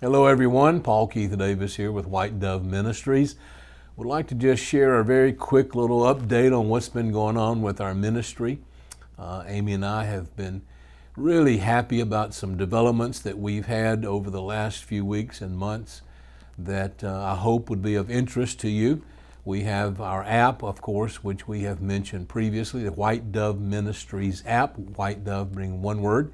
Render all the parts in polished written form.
Hello everyone, Paul Keith Davis here with WhiteDove Ministries. Would like to just share a very quick little update on what's been going on with our ministry. Amy and I have been really happy about some developments that we've had over the last few weeks and months that I hope would be of interest to you. We have our app, of course, which we have mentioned previously, the WhiteDove Ministries App, WhiteDove being one word.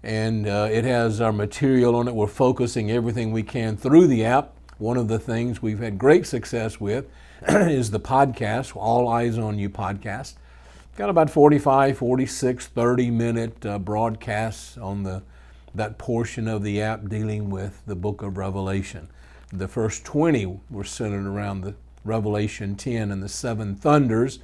And it has our material on it. We're focusing everything we can through the app. One of the things we've had great success with is the podcast, All Eyes on You podcast. Got about 45, 46, 30-minute broadcasts on that portion of the app dealing with the book of Revelation. The first 20 were centered around the Revelation 10 and the seven thunders.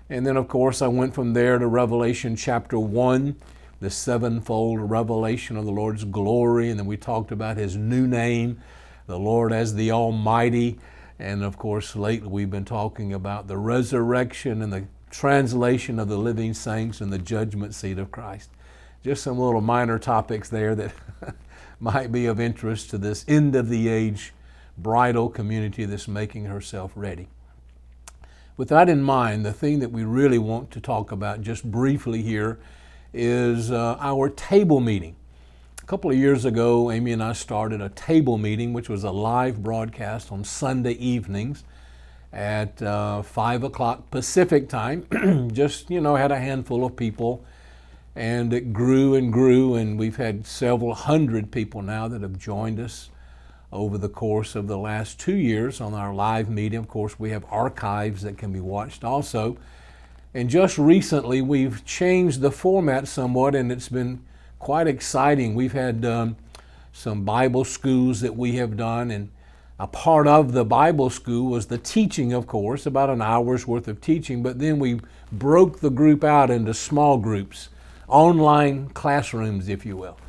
And then, of course, I went from there to Revelation chapter 1, the sevenfold revelation of the Lord's glory. And then we talked about His new name, the Lord as the Almighty. And of course, lately we've been talking about the resurrection and the translation of the living saints and the judgment seat of Christ. Just some little minor topics there that might be of interest to this end of the age bridal community that's making herself ready. With that in mind, the thing that we really want to talk about just briefly here is our table meeting. A couple of years ago, Amy and I started a table meeting, which was a live broadcast on Sunday evenings at 5 o'clock Pacific time. Just, had a handful of people, and it grew and grew, and we've had several hundred people now that have joined us over the course of the last 2 years on our live meeting. Of course, we have archives that can be watched also. And just recently, we've changed the format somewhat, and it's been quite exciting. We've had some Bible schools that we have done, and a part of the Bible school was the teaching, of course, about an hour's worth of teaching, but then we broke the group out into small groups, online classrooms, if you will,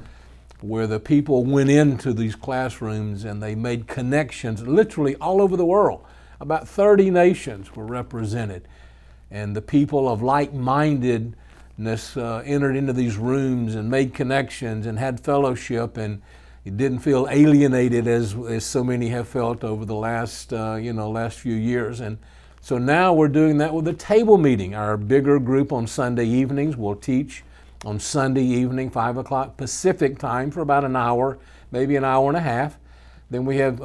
where the people went into these classrooms and they made connections literally all over the world. About 30 nations were represented. And the people of like-mindedness entered into these rooms and made connections and had fellowship, and it didn't feel alienated as so many have felt over the last few years. And so now we're doing that with a table meeting. Our bigger group on Sunday evenings will teach on Sunday evening, 5 o'clock Pacific time for about an hour, maybe an hour and a half. Then we have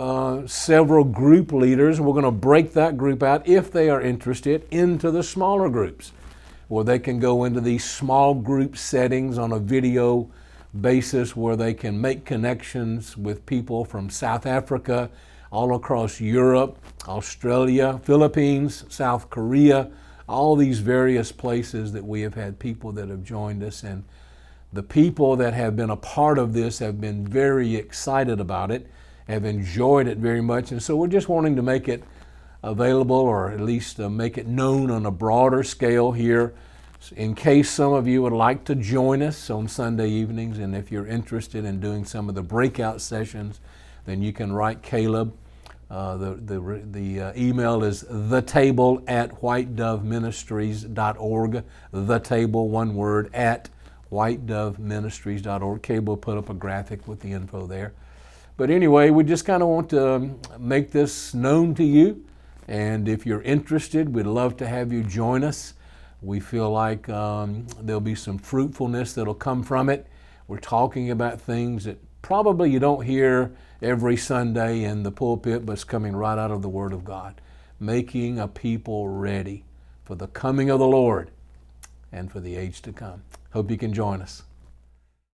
several group leaders. We're going to break that group out, if they are interested, into the smaller groups, where they can go into these small group settings on a video basis, where they can make connections with people from South Africa, all across Europe, Australia, Philippines, South Korea, all these various places that we have had people that have joined us. And the people that have been a part of this have been very excited about it, have enjoyed it very much. And so we're just wanting to make it available, or at least make it known on a broader scale here, in case some of you would like to join us on Sunday evenings. And if you're interested in doing some of the breakout sessions, then you can write Caleb. The email is thetable@whitedoveministries.org. The table, one word, at whitedoveministries.org. Caleb will put up a graphic with the info there. But anyway, we just kind of want to make this known to you. And if you're interested, we'd love to have you join us. We feel like there'll be some fruitfulness that'll come from it. We're talking about things that probably you don't hear every Sunday in the pulpit, but it's coming right out of the Word of God. Making a people ready for the coming of the Lord and for the age to come. Hope you can join us.